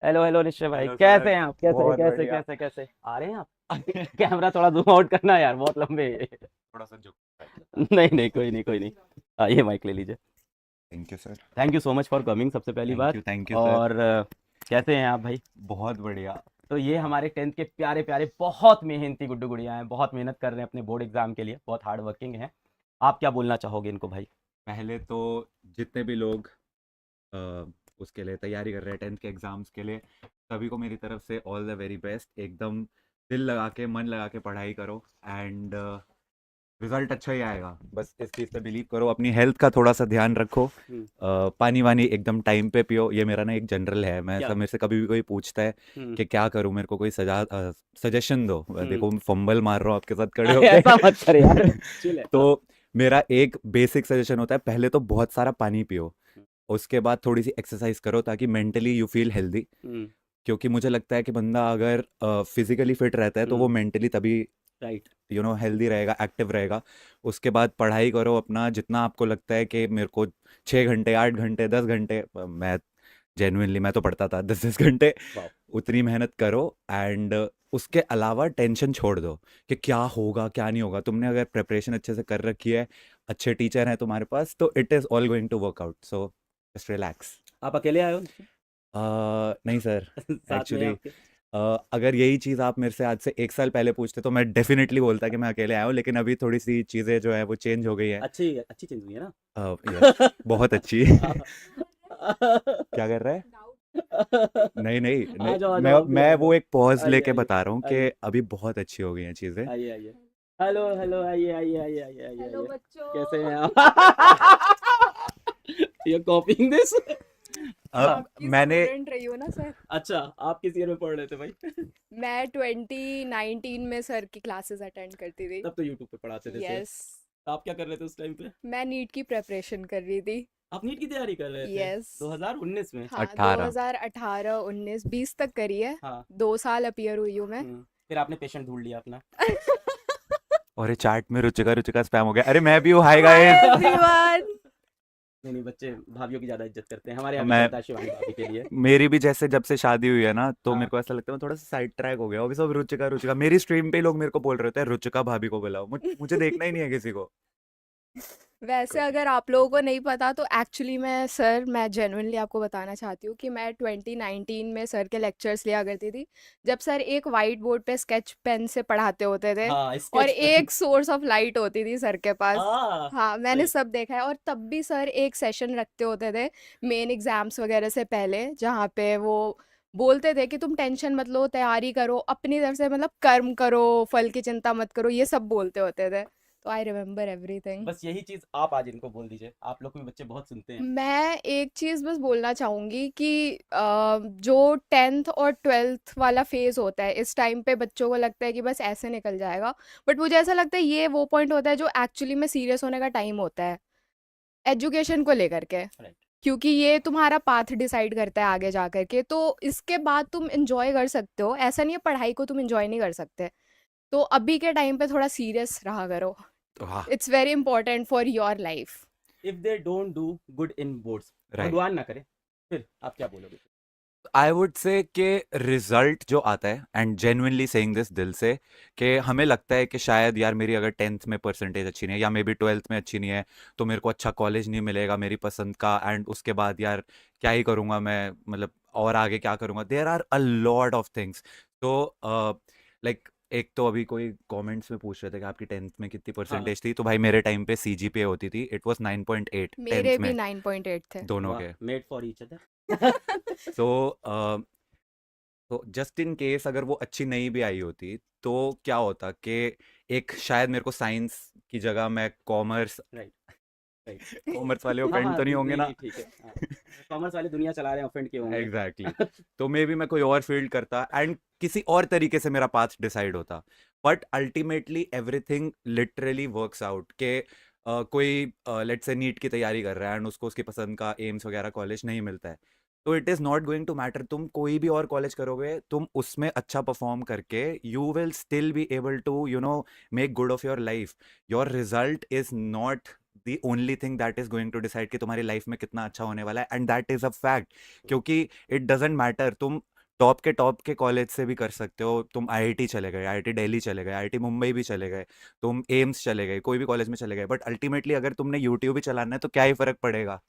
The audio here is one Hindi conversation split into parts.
हेलो हेलो निश्चय भाई, हेलो कैसे सर। हैं आप? कैसे बहुत कैसे बढ़िया। कैसे कैसे आ रहे हैं आप? कैमरा थोड़ा जूम आउट करना यार, बहुत लंबे है ये। थोड़ा सा झुक। नहीं नहीं, कोई नहीं कोई नहीं। ये माइक ले लीजिए। Thank you sir. Thank you so much for coming, सबसे पहली बात। Thank you sir. और कैसे हैं आप भाई? बहुत बढ़िया। तो ये हमारे 10th के प्यारे प्यारे बहुत मेहनती गुड्डू गुड़िया हैं, बहुत मेहनत कर रहे हैं अपने बोर्ड एग्जाम के लिए, बहुत हार्ड वर्किंग हैं। आप क्या बोलना चाहोगे इनको भाई? पहले तो जितने भी लोग अ, उसके लिए तैयारी कर रहे हैं, 10th के एग्ज़ाम्स के लिए, सभी को मेरी तरफ से ऑल द वेरी बेस्ट। एकदम दिल लगा के, मन लगा के पढ़ाई करो एंड रिजल्ट अच्छा ही आएगा। बस इस चीज़ पे बिलीव करो, अपनी हेल्थ का थोड़ा सा ध्यान रखो। हम्म। पानी वानी एकदम टाइम पे पियो। ये मेरा ना एक जनरल है, मैं क्या? सब मेरे से कभी भी कोई पूछता है हम्म। कि क्या करूं, मेरे को कोई सजेशन दो। हम्म। देखो मैं फंबल मार रहा हूँ आपके साथ खड़े होके। ऐसा मत कर यार। चिल है, हाँ। तो मेरा एक बेसिक सजेशन होता है, पहले तो बहुत सारा पानी पियो। हम्म। उसके बाद थोड़ी सी एक्सरसाइज करो ताकि मेंटली यू फील हेल्दी। हम्म। क्योंकि मुझे लगता है कि बंदा अगर फिजिकली फिट रहता है तो वो हम्म। मेंटली तभी राइट। हेल्दी रहेगा, एक्टिव रहेगा। उसके बाद पढ़ाई करो अपना, जितना आपको लगता है कि मेरे को 6 घंटे, 8 घंटे, 10 घंटे, मैं जेन्युइनली मैं तो पढ़ता था 10 10 घंटे। वाह। उतनी मेहनत करो एंड उसके अलावा टेंशन छोड़ दो कि क्या होगा क्या नहीं होगा। तुमने अगर प्रिपरेशन अच्छे से कर रखी है, अच्छे टीचर हैं तुम्हारे पास, तो it is all going to work out. So just relax. आप अकेले आए हो? नहीं सर। साथ में हैं एक्चुअली आपके? अगर यही चीज़ आप मेरे से आज से 1 साल पहले पूछते तो मैं डेफिनेटली बोलता कि मैं अकेले आया हूँ, लेकिन अभी थोड़ी सी चीज़ें जो है वो चेंज हो गई हैं। अच्छी अच्छी चीज हुई है ना? यस, बहुत अच्छी। क्या कर रहा है? नहीं नहीं नहीं। आ जाओ आ जाओ, मैं आप भी आ मैं जाओ। वो एक पॉज आइए लेके आइए। बता रहा हूँ कि आइए अभी बहुत अच्छी हो गई हैं चीज़ें। आइए आइए। हेलो हेलो, आइए आइए आइए आइए आइए हेलो आइए। कैसे बच्चों। हैं आप? You कॉपिंग this? अब आपकी मैंने स्टूडेंट रही हो ना सर। अच्छा, आप किस ईयर में पढ़ रहे थे भाई? मैं 2019 में सर की क्लासेस अटेंड करती थी। तब तो यूट्यूब पे पढ़ाते थे सेम। यस। आप क्या कर रहे थे उस टाइम पे? मैं नीट की प्रिपरेशन कर रही थी। आप नीट की तैयारी कर रहे थे यस। 2019 में? हाँ, 18। 2018 19 20 तक करी है। हाँ। 2 साल अपीयर हुई हूँ मैं। फिर आपने पेशेंट ढूंढ लिया अपना? और ये चार्ट में रुचिका रुचिका स्पैम हो गया। अरे मैं भी हूँ, हाय हाय गाइस। एवरीवन। नहीं नहीं, बच्चे भाभीियों की ज्यादा इज्जत करते हैं, हमारे यहाँ भी मैं चलता है शिवानी भाभी के लिए। मेरी भी जैसे जब से शादी हुई है ना, तो हाँ। मेरे को ऐसा लगता है मैं थोड़ा सा साइड ट्रैक हो गया। अभी सब रुचिका रुचिका, मेरी स्ट्रीम पे ही लोग मेरे को बोल रहे होते हैं रुचिका भाभी को बुलाओ। मुझे देखना ही नहीं है किसी को। वैसे अगर आप लोगों को नहीं पता तो एक्चुअली मैं जेन्युइनली आपको बताना चाहती हूँ कि मैं 2019 में सर के लेक्चर्स लिया करती थी। जब सर एक वाइट बोर्ड पे स्केच पेन से पढ़ाते होते थे हाँ, और स्केच पेन। एक सोर्स ऑफ लाइट होती थी सर के पास। हाँ। हाँ, मैंने सही। सब देखा है। और तब भी सर एक सेशन रखते होते थे मेन एग्जाम्स वगैरह से पहले, जहाँ पे वो बोलते थे कि तुम टेंशन मत लो, तैयारी करो अपनी तरफ से, मतलब कर्म करो, फल की चिंता मत करो, ये सब बोलते होते थे। तो आई रिमेम्बर एवरीथिंग। बस यही चीज आप आज इनको बोल दीजिए, आप लोग को भी बच्चे बहुत सुनते हैं। मैं एक चीज़ बस बोलना चाहूँगी कि जो 10th और 12th वाला फेज़ होता है, इस टाइम पे बच्चों को लगता है कि बस ऐसे निकल जाएगा। बट मुझे ऐसा लगता है ये वो पॉइंट होता है जो एक्चुअली में सीरियस होने का टाइम होता है एजुकेशन को लेकर के। राइट। क्योंकि ये तुम्हारा पाथ डिसाइड करता है आगे जा कर के, तो इसके बाद तुम इंजॉय कर सकते हो। ऐसा नहीं है पढ़ाई को तुम इंजॉय नहीं कर सकते। तो अभी के टाइम पे थोड़ा सीरियस रहा करो। तो हाँ। It's very important for your life. If they don't do good in boards, right. भगवान ना करे, फिर आप क्या बोलोगे? आई वुड से कि रिजल्ट जो आता है, एंड जेन्युइनली सेइंग दिस दिल से, कि हमें लगता है कि शायद यार मेरी अगर 10th में परसेंटेज अच्छी नहीं है या मे बी 12th में अच्छी नहीं है, तो मेरे को अच्छा कॉलेज नहीं मिलेगा मेरी पसंद का। एंड उसके बाद यार क्या ही करूँगा मैं, मतलब और आगे क्या करूँगा। There are a lot of things. तो लाइक एक तो अभी कोई कमेंट्स में पूछ रहे थे कि आपकी 10th में कितनी हाँ। परसेंटेज थी, तो भाई मेरे टाइम पे सीजीपीए होती थी, इट वाज 9.8 मेरे 10th भी में 9.8 थे। दोनों वाह, के। Made for each other. So तो जस्ट इन केस अगर वो अच्छी नहीं भी आई होती, तो क्या होता कि एक शायद मेरे को साइंस की जगह मैं कॉमर्स, राइट। राइट। कॉमर्स वाले हाँ ऑफेंड हाँ, तो नहीं होंगे नहीं ना। नहीं, ठीक है, हाँ। कॉमर्स वाले दुनिया चला रहे हैं, ऑफेंड के होंगे। Exactly exactly. तो मे बी मैं कोई और फील्ड करता एंड किसी और तरीके से मेरा पाथ डिसाइड होता। But ultimately everything literally works out के कोई लेट्स से नीट की तैयारी कर रहा है एंड उसको उसकी पसंद का एम्स वगैरह कॉलेज नहीं मिलता है, तो it is not going to matter. तुम कोई भी और कॉलेज करोगे, तुम उसमें अच्छा परफॉर्म करके you will still be able to make good of your life. Your result is not the only thing that is going to decide कि तुम्हारी लाइफ में कितना अच्छा होने वाला है, and that is a fact. क्योंकि इट डजेंट मैटर तुम टॉप के कॉलेज से भी कर सकते हो। तुम आईआईटी चले गए, आईआईटी दिल्ली चले गए, आईआईटी मुंबई भी चले गए, तुम एम्स चले गए, कोई भी कॉलेज में चले गए, बट अल्टीमेटली अगर तुमने यूट्यूब ही चलाना है तो क्या ही फर्क पड़ेगा।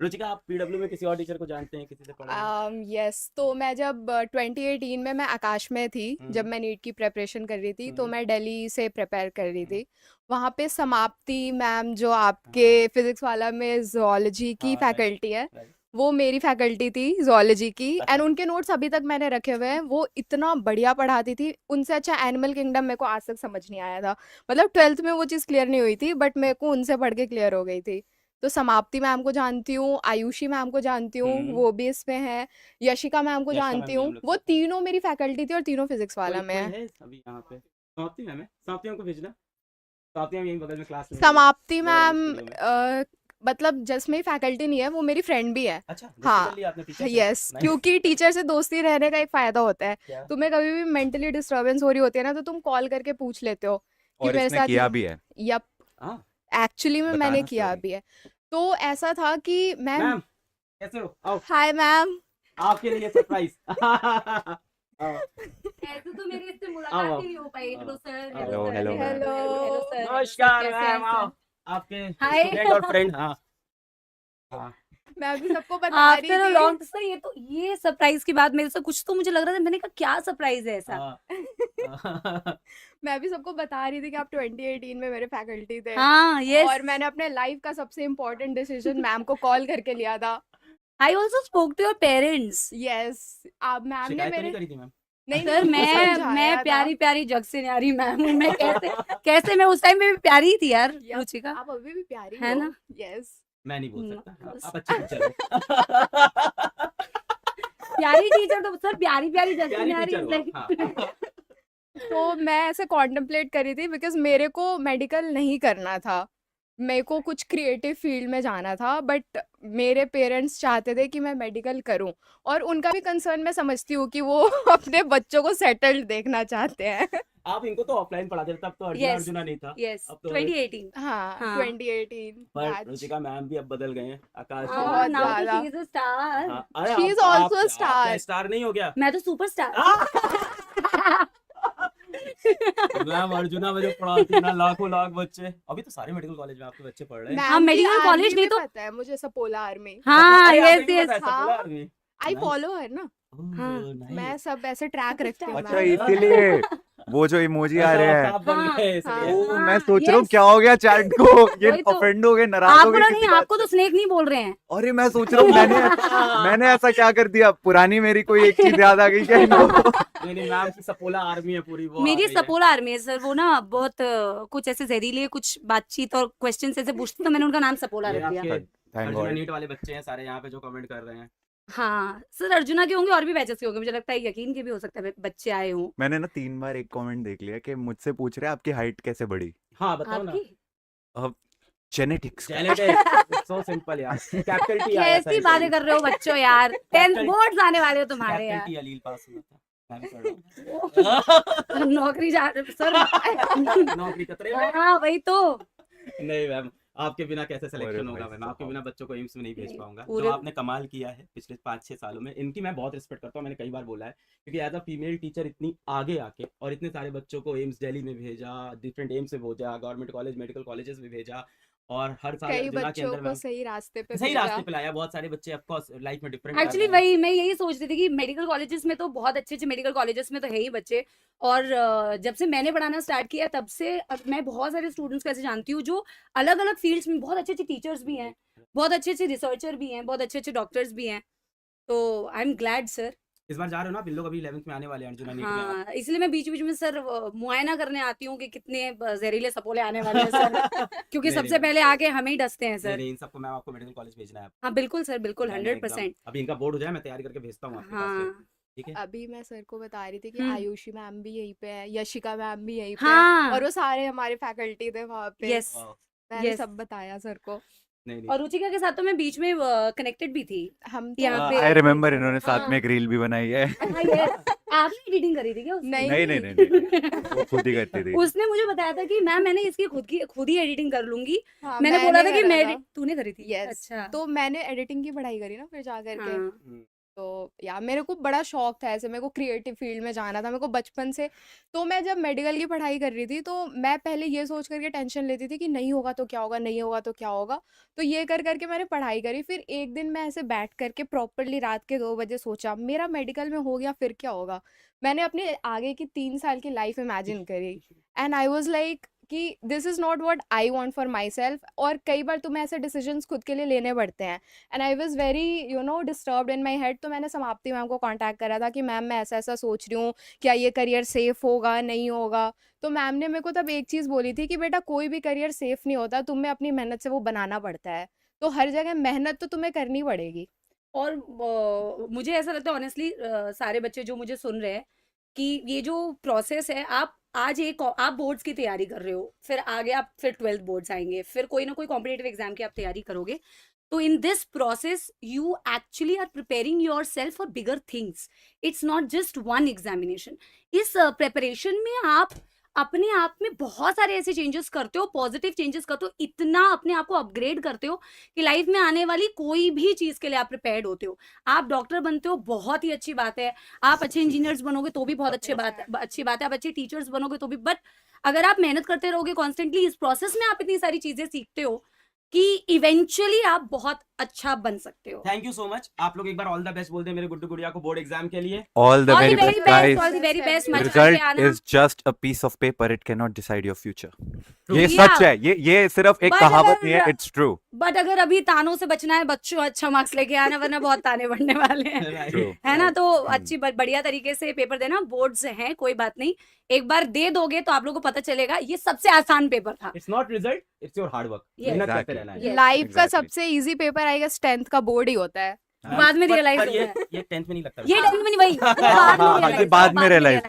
रुचिका, आप पीडब्ल्यू में किसी और टीचर को जानते हैं, किसी से पढ़े हैं? यस, तो मैं जब 2018 में मैं आकाश में थी, जब हम्म, मैं नीट की प्रिपरेशन कर रही थी, तो हम्म, मैं दिल्ली से प्रिपेयर कर रही हम्म, थी। वहाँ पे समाप्ति मैम जो आपके हाँ फिजिक्स वाला में जोलॉजी की हाँ, राइट फैकल्टी है, राइट, वो मेरी फैकल्टी थी जोलॉजी की। एंड अच्छा उनके नोट्स अभी तक मैंने रखे हुए हैं। वो इतना बढ़िया पढ़ाती थी, उनसे अच्छा एनिमल किंगडम मेरे को आज तक समझ नहीं आया था। मतलब 12th में वो चीज़ क्लियर नहीं हुई थी, बट मेरे को उनसे पढ़ के क्लियर हो गई थी। तो समाप्ति मैम को जानती हूँ, आयुषी मैम को जानती हूँ, हम्म, वो भी इसमें है। यशिका मैम को यशिका मैम जानती भी हूँ, हम लोग वो से। तीनों मेरी फैकल्टी थी और तीनों फिजिक्स वाला कोई में कोई है। है अभी यहाँ पे? समाप्ति मैम है, समाप्ति मैम को भेजना। समाप्ति मैम यहीं बगल में क्लास ले रही है, समाप्ति बड़े वाले मैम स्टूडियो में। मतलब जस्ट मेरी फैकल्टी नहीं है, वो मेरी फ्रेंड भी है। अच्छा, दोस्ती कर हाँ, लिया आपने टीचर से? Yes, nice. क्योंकि टीचर से दोस्ती रहने का एक फायदा होता है। क्या? तुम्हें कभी भी मेंटली डिस्टरबेंस हो रही होती है ना, तो तुम कॉल करके पूछ लेते हो कि और मेरे इसने साथ किया ये। भी है, यप, हाँ, एक्चुअली में मैंने बताना किया स्टोरी। भी है। तो ऐसा था कि मैम, मैम कैसे हो? आओ, हाय मैम। आपके लिए सरप्राइज। आओ ऐसे तो मेरी इससे आओ मुलाकात आओ ही नहीं हो पाई। हेलो आओ सर, आओ hello hello sir, hello ma'am. Hello hello, sir, hello sir, नमस्कार कैसे हैं मैम, आओ, सर? आपके हाय। स्टूडेंट और फ्रेंड। हाँ हाँ मैं अभी सबको बता रही आफ्टर अ थी। लॉन्ग सर, ये सरप्राइज की बात मेरे से कुछ तो मुझे लग रहा था। मैंने कहा क्या सरप्राइज है ऐसा? हाँ। मैं अभी सबको बता रही थी कि आप 2018 में मेरे फैकल्टी थे। हाँ, यस। और मैंने अपने लाइफ का सबसे इम्पोर्टेंट डिसीजन मैम को कॉल करके लिया था। I also spoke to your parents. Yes, आप मैम ने शिकायत तो नहीं मेरे, करी थी मैम? नहीं सर नहीं, मैं समझाया था। प्यारी प्यारी जग से न्यारी मैम हूँ। मैं कैसे मैं उस टाइम में भी प्यारी ही थी यार, यप, रुचिका, आप अभी भी प्यारी है हो। ना? यस, मैं नहीं बोल न- सकता, आप अच्छी टीचर हो। प्यारी टीचर तो सर, प्यारी प्यारी जग से प्यारी न्यारी टीचर is हो like- आप, हाँ। तो मैं ऐसे कॉन्टेम्पलेट करी थी बिकॉज मेरे को मेडिकल नहीं करना था। मेरे को कुछ क्रिएटिव फील्ड में जाना था, बट मेरे पेरेंट्स चाहते थे कि मैं मेडिकल करूं। और उनका भी कंसर्न मैं समझती हूँ कि वो अपने बच्चों को सेटल्ड देखना चाहते हैं। आप इनको तो ऑफलाइन पढ़ाते थे, तब तो अर्जुना Yes, अर्जुना नहीं था। yes, अब तो 2018। हाँ, हाँ। 2018 पर बैच। रुचिका मैम भी अब बदल गए हैं, आकाश के बहुत बाद नाउ से। ज्यादा। She is a star. हाँ, अरे She is आप also a क्या star. स्टार नहीं हो गया? मैं तो सुपरस्टार। मैम अर्जुना में जो पढ़ाती है ना, लाखों लाख बच्चे, अभी तो सारे मेडिकल कॉलेज में आपके बच्चे पढ़ रहे हैं। हाँ, मैम की मेडिकल आर्मी कॉलेज नहीं भी तो पता है मुझे, सपोला आर्मी। हाँ, अरे, आपको यस भी पता है यस। सपोला हाँ, army? I nice. Follow her ना। हाँ, ओह, मैं नाइस। सब ऐसे ट्रैक रखती हूँ अच्छा, मैम। इसीलिए वो जो इमोजी आ अच्छा, रहे आप हैं। सांप बन हाँ, गए इसलिए। ओ, हाँ, मैं सोच रहा हूँ yes. क्या हो गया चैट को, ये वही तो। ऑफेंड हो गए, नाराज हो आपको गए ना किसी नहीं, बात आपको से। तो स्नेक नहीं बोल रहे हैं। अरे मैं सोच रहा हूँ मैंने ऐसा क्या कर दिया, पुरानी मेरी कोई एक चीज याद आ गई क्या इनको? नहीं नहीं, मैम की सपोला आर्मी है पूरी, वो आ मेरी गई है। सपोला आर्मी है सर। वो ना बहुत कुछ ऐसे जहरीले कुछ बातचीत और क्वेश्चन ऐसे पूछते, तो मैंने उनका नाम सपोला ये रख दिया। आपके थैंक अर्जुना गॉड। नीट वाले बच्चे हैं सारे यहाँ पे जो कमेंट कर रहे हैं। हाँ सर, अर्जुना के होंगे और भी बैचेस के होंगे, मुझे लगता है यकीन के भी हो सकता है बच्चे आए हों। मैंने ना 3 बार एक कमेंट देख लिया कि मुझसे पूछ रहे हैं आपकी हाइट कैसे बढ़ी। हाँ बताओ ना। आपकी जेनेटिक्स। जेनेटिक्स सो सिंपल यार, कैपिटल टी आया था कैसी बातें कर रहे हो बच्चों यार। 10th Capital- बोर्ड्स आने वाले हो तुम्हारे कैपिटल यार। टी अलील पास हुआ था, मैं भी पढ़ रहा हूँ। नौकरी जा सर। नौकरी कतरे में। हाँ वही तो। नहीं मैम, आपके बिना कैसे सिलेक्शन अरे होगा भाई मैम, आपके साहब। बिना बच्चों को एम्स में नहीं भेज नहीं, पाऊंगा। जो पूरे- आपने कमाल किया है पिछले 5-6 सालों में, इनकी मैं बहुत रिस्पेक्ट करता हूँ, मैंने कई बार बोला है, क्योंकि एज अ फीमेल टीचर इतनी आगे आके और इतने सारे बच्चों को एम्स दिल्ली में भेजा, डिफरेंट एम्स में भेजा, गवर्नमेंट कॉलेज मेडिकल कॉलेजेस में भेजा, और हर साल कई अर्जुना के बच्चों अंदर को मैम सही रास्ते पे सही भेजा। रास्ते पे लाया। बहुत सारे बच्चे ऑफकोर्स लाइफ में डिफरेंट एक्चुअली वही मैं यही सोच रही थी कि मेडिकल कॉलेजेस में तो बहुत अच्छे अच्छे मेडिकल कॉलेजेस में तो है ही बच्चे। और जब से मैंने पढ़ाना स्टार्ट किया तब से अब मैं बहुत सारे स्टूडेंट्स को ऐसे जानती हूँ जो अलग अलग फील्ड्स में बहुत अच्छे अच्छे टीचर्स भी हैं, बहुत अच्छे अच्छे रिसर्चर भी हैं, बहुत अच्छे अच्छे डॉक्टर्स भी हैं। तो आई एम ग्लैड सर। इस बार जा रहे हो ना आप, इन लोग अभी 11th में आने वाले हैं अर्जुना नीट में। आप हाँ, इसलिए मैं बीच बीच में सर मुआयना करने आती हूँ कि कितने जहरीले सपोले आने वाले हैं सर। क्योंकि नहीं, सबसे नहीं, पहले आके हमें ही डसते हैं नहीं सर। नहीं, इन सबको मैम आपको मेडिकल कॉलेज भेजना है। हाँ बिल्कुल सर, बिल्कुल मैंने एकदम 100%। अभी इनका बोर्ड हो जाए मैं तैयारी करके भेजता हूँ आपके पास फिर, हाँ ठीक है। अभी मैं सर को बता रही थी कि हम्म। आयुषी मैम भी यहीं पे है, यशिका मैम भी यहीं पे है, हाँ और वो सारे हमारे फैकल्टी थे वहाँ पे। यस वाह, मैंने yes. सब बताया सर को। नहीं नहीं और रुचिका के साथ तो मैं बीच में कनेक्टेड भी थी। हम यहाँ पे आई रिमेम्बर इन्होंने साथ हाँ। में एक रील भी बनाई है। हाँ, yes. आपने एडिटिंग करी थी क्या उसकी? नहीं नहीं नहीं नहीं नहीं, वो खुद ही करती थी। उसने मुझे बताया था कि मैम मैंने इसकी खुद ही एडिटिंग कर लूंगी। हाँ, मैंने बोला था कि करा मैं था। तूने करी थी? यस, अच्छा। तो मैंने एडिटिंग की पढ़ाई करी ना फिर जा करके। हाँ। हम्म, तो किया। मेरे को बड़ा शौक था ऐसे, मेरे को क्रिएटिव फील्ड में जाना था मेरे को बचपन से। तो मैं जब मेडिकल की पढ़ाई कर रही थी तो मैं पहले ये सोच करके टेंशन लेती थी कि नहीं होगा तो क्या होगा, नहीं होगा तो क्या होगा। तो ये कर करके मैंने पढ़ाई करी। फिर एक दिन मैं ऐसे बैठ करके प्रॉपरली रात के 2 बजे सोचा मेरा मेडिकल में हो गया फिर क्या होगा। मैंने अपने आगे की 3 साल की लाइफ इमेजिन करी एंड आई वाज लाइक कि this is not what I want for my self. और कई बार तुम्हें ऐसे डिसीजंस खुद के लिए लेने पड़ते हैं and I was very disturbed in my head. तो मैंने समाप्ति मैम को कांटेक्ट करा था कि मैम मैं ऐसा ऐसा सोच रही हूँ, क्या ये करियर सेफ होगा नहीं होगा। तो मैम ने मेरे को तब एक चीज़ बोली थी कि बेटा कोई भी करियर सेफ नहीं होता, तुम्हें अपनी मेहनत से वो बनाना पड़ता है। तो हर जगह मेहनत तो तुम्हें करनी पड़ेगी। और मुझे ऐसा लगता है ऑनेस्टली सारे बच्चे जो मुझे सुन रहे हैं कि ये जो प्रोसेस है, आप आज आप बोर्ड्स की तैयारी कर रहे हो, फिर आगे आप फिर 12th बोर्ड्स आएंगे, फिर कोई ना कोई कॉम्पिटेटिव एग्जाम की आप तैयारी करोगे। तो in this process you actually are preparing yourself for bigger things. It's not just one examination. इस प्रिपरेशन में आप अपने आप में बहुत सारे ऐसे चेंजेस करते हो, पॉजिटिव चेंजेस करते हो, इतना अपने आप को अपग्रेड करते हो कि लाइफ में आने वाली कोई भी चीज के लिए आप प्रिपेयर्ड होते हो। आप डॉक्टर बनते हो, बहुत ही अच्छी बात है। आप अच्छे इंजीनियर्स बनोगे तो भी बहुत अच्छी बात है। आप अच्छे टीचर्स बनोगे तो भी। बट अगर आप मेहनत करते रहोगे कॉन्स्टेंटली, इस प्रोसेस में आप इतनी सारी चीजें सीखते हो कि इवेंचुअली आप बहुत अच्छा बन सकते हो। Thank you so much. आप लोग एक बार ऑल द बेस्ट बोल दें मेरे गुड्डू गुड़िया को बोर्ड एग्जाम के लिए। All the All very the very best, best, guys. all the very best, मजा Result के आना। is just a piece of paper. It cannot decide your future. True. ये Yeah. सच है। ये सिर्फ एक But कहावत नहीं है। अगर- It's true. बट अगर अभी तानों से बचना है, बच्चों अच्छा मार्क्स लेके आना, वरना बहुत ताने पड़ने वाले हैं। Right. True. है ना? तो अच्छी बढ़िया तरीके से पेपर देना। बोर्ड्स हैं, कोई बात नहीं, एक बार दे दोगे तो आप लोगों को पता चलेगा ये सबसे आसान पेपर था। It's not result, it's your hard work. Yes. मेहनत करते Exactly. रहना है। Yes. लाइफ का Exactly. सबसे easy paper I guess 10th का बोर्ड ही होता है। हाँ, बाद में पर- realize पर होता ये 10th में नहीं लगता। ये टेंथ में नहीं, वही बाद में हाँ, realize ये बाद में realize।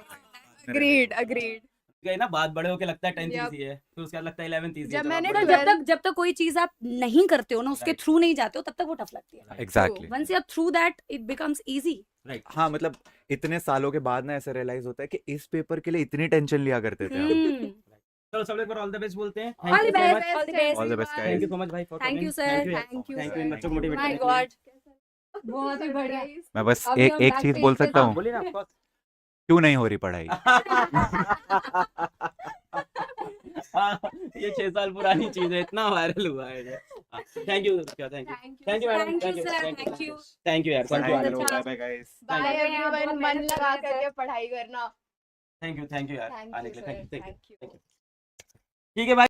Agreed agreed. गए ना, बात बड़े होके लगता है 10th Yep. इजी है, फिर उसके बाद लगता है 11th इजी जब है। मैंने तो जब तक कोई चीज आप नहीं करते हो ना, उसके Right. थ्रू नहीं जाते हो, तब तक वो टफ लगती है। Exactly. Once you are through that it becomes easy. Right. हाँ, मतलब इतने सालों के बाद ना ऐसा रियलाइज होता है कि इस पेपर के लिए इतनी टेंशन लिया करते थे हम। चलो सब लोग एक बार ऑल द बेस्ट बोलते हैं। All the Thank you so best, much. all the best. All the best, guys. Thank you so much भाई for Thank coming. you, sir. Thank you Thank you, Thank sir. you इन बच्चों को मोटिवेट माय करने के लिए। गॉड, बहुत ही बढ़िया। मैं बस अभी हम एक back चीज page बोल पे सकता हाँ, हूँ। बोलिए ना of course। क्यों नहीं हो रही पढ़ाई? ये 6 साल पुरानी चीज है, इतना वायरल हुआ है ये। Thank you thank you madam, Thank you, sir. Thank you. Thank you यार, Bye, thank you bye. Bye guys. Bye Thank you. Everyone, बहुत मन मेहनत लगा कर रहे हैं, करके पढ़ाई करना। थैंक यू यार थैंक आने यू के लिए। Sir, thank you thank you. ठीक है भाई।